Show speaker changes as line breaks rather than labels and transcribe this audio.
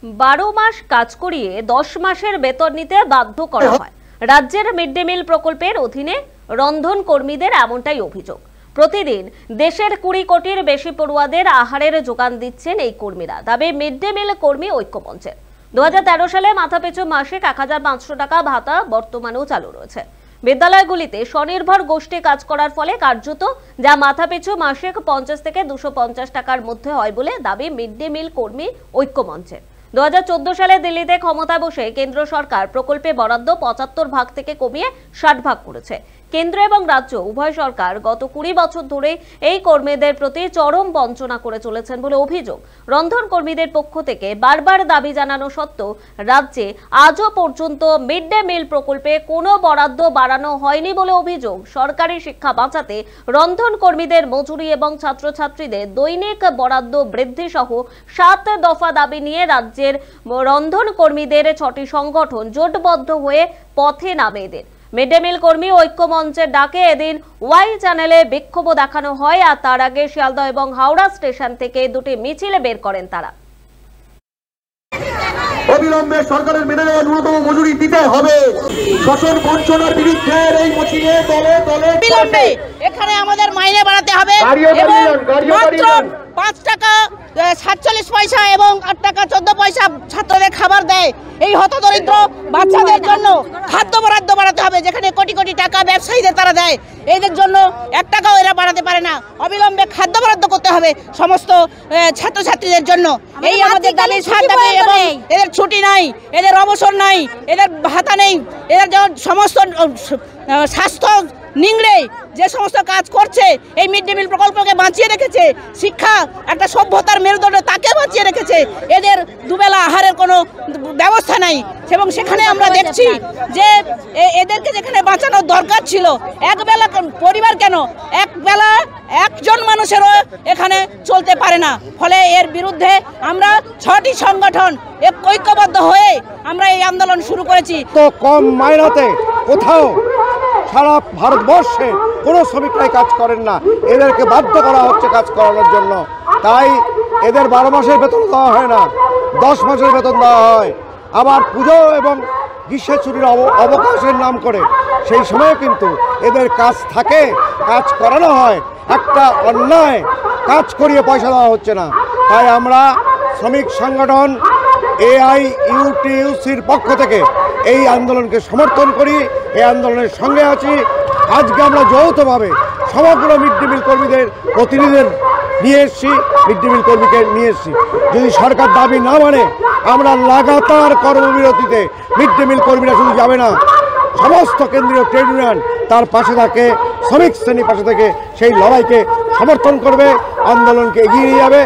12 মাস কাজ করিয়ে 10 মাসের বেতন নিতে বাধ্য করা হয়। রাজ্যের মিড ডে মিল প্রকল্পের অধীনে রন্ধন কর্মীদের এমনটাই অভিযোগ। প্রতিদিন দেশের 20 কোটির বেশি পড়ুয়াদের আহারের যোগান দিচ্ছেন এই কর্মীরা। দাবি মিড ডে মিল কর্মী ঐক্যমঞ্চের। 2013 সালে মাথাপিছু মাসিক 1500 টাকা ভাতা বর্তমানেও চালু রয়েছে। বিদ্যালয়গুলিতে স্বনির্ভর গোষ্ঠী কাজ করার ফলে কার্যত যা মাথাপিছু মাসিক 50 থেকে 250 টাকার মধ্যে হয় বলে দাবি মিড ডে মিল কর্মী ঐক্যমঞ্চের। 2014 সালে দিল্লিতে ক্ষমতায় বসে কেন্দ্র সরকার প্রকল্পে বরাদ্দ 75 ভাগ থেকে কমিয়ে 60 ভাগ করেছে। কেন্দ্র এবং রাজ্য উভয় সরকার গত 20 বছর ধরে এই কর্মীদের প্রতি চরম বঞ্চনা করে চলেছেন বলে অভিযোগ। রন্ধন কর্মীদের পক্ষ থেকে বারবার দাবি জানানো সত্ত্বেও রাজ্যে আজও পর্যন্ত মিড ডে মিল প্রকল্পে কোনো বরাদ্দ বাড়ানো হয়নি বলে অভিযোগ। সরকারি শিক্ষা বাঁচাতে রন্ধন কর্মীদের মজুরি এবং ছাত্রছাত্রীদের দৈনিক বরাদ্দ বৃদ্ধি সহ 7 দফা দাবি নিয়ে রাজ্যের রন্ধন কর্মীদের 6টি সংগঠন জোটবদ্ধ হয়ে পথে নামে। এদের মিড ডে মিল কর্মী ঐক্যমঞ্চের ডাকে এদিন ওয়াই চ্যানেলে বিক্ষোভ দেখানো হয়, আর তার আগে শিয়ালদহ এবং হাওড়া স্টেশন থেকে দুটি মিছিল বের করেন তারা।
অবিলম্বে সরকারের মেনে নেওয়া ন্যূনতম মজুরি দিতে হবে। শোষণ বঞ্চনার বিরুদ্ধে এই মিছিলে দলে দলে
অবিলম্বে এখানে আমাদের মাইনে বাড়াতে হবে এবং মাত্র 5 টাকা 47 পয়সা এবং 8 টাকা 14 পয়সা ছাত্রদের খাবার দেয়। এই হতদরিদ্র বাচ্চাদের জন্য খাদ্য বরাদ্দ বাড়াতে হবে, যেখানে কোটি কোটি টাকা ব্যবসায়ীদের তারা দেয়। এদের জন্য 1 টাকাও এরা বাড়াতে পারে না। অবিলম্বে খাদ্য বরাদ্দ করতে হবে সমস্ত ছাত্রছাত্রীদের জন্য। এই আমাদের দাবি, দাবি এবং এদের ছুটি নাই, এদের অবসর নাই, এদের ভাতা নেই, এদের সমস্ত স্বাস্থ্য নিংড়ে যে সমস্ত কাজ করছে এই মিড ডে মিল প্রকল্পকে বাঁচিয়ে রেখেছে। শিক্ষা একটা সভ্যতার মেরুদণ্ড, তাকে বাঁচিয়ে রেখেছে। এদের দুবেলা আহারের কোনো ব্যবস্থা নাই এবং সেখানে আমরা দেখছি যে এদেরকে যেখানে বাঁচানোর দরকার ছিল, একবেলা পরিবার কেন একবেলা একজন মানুষেরও এখানে চলতে পারে না। ফলে এর বিরুদ্ধে আমরা 6টি সংগঠন ঐক্যবদ্ধ হয়ে আমরা এই আন্দোলন শুরু করেছি।
তো কম মাইনাতে কোথাও সারা ভারতবর্ষে কোনো শ্রমিকরাই কাজ করেন না, এদেরকে বাধ্য করা হচ্ছে কাজ করানোর জন্য। তাই এদের 12 মাসের বেতন দেওয়া হয় না, 10 মাসের বেতন দেওয়া হয়। আবার পুজো এবং গ্রীষ্মের ছুটির অবকাশের নাম করে সেই সময় কিন্তু এদের কাজ থাকে, কাজ করানো হয়। একটা অন্যায় কাজ করিয়ে পয়সা দেওয়া হচ্ছে না। তাই আমরা শ্রমিক সংগঠন AIUTUCর পক্ষ থেকে এই আন্দোলনকে সমর্থন করি, এই আন্দোলনের সঙ্গে আছি। আজকে আমরা যৌথভাবে সমগ্র মিড ডে মিল কর্মীদের প্রতিনিধিদের নিয়ে এসেছি, মিড ডে মিল কর্মীকে নিয়ে এসেছি। যদি সরকার দাবি না মানে আমরা লাগাতার কর্মবিরতিতে, মিড ডে মিল কর্মীরা শুধু যাবে না, সমস্ত কেন্দ্রীয় ট্রেড ইউনিয়ন তার পাশে থাকে, শ্রমিক শ্রেণীর পাশে থেকে সেই লড়াইকে সমর্থন করবে, আন্দোলনকে এগিয়ে নিয়ে যাবে।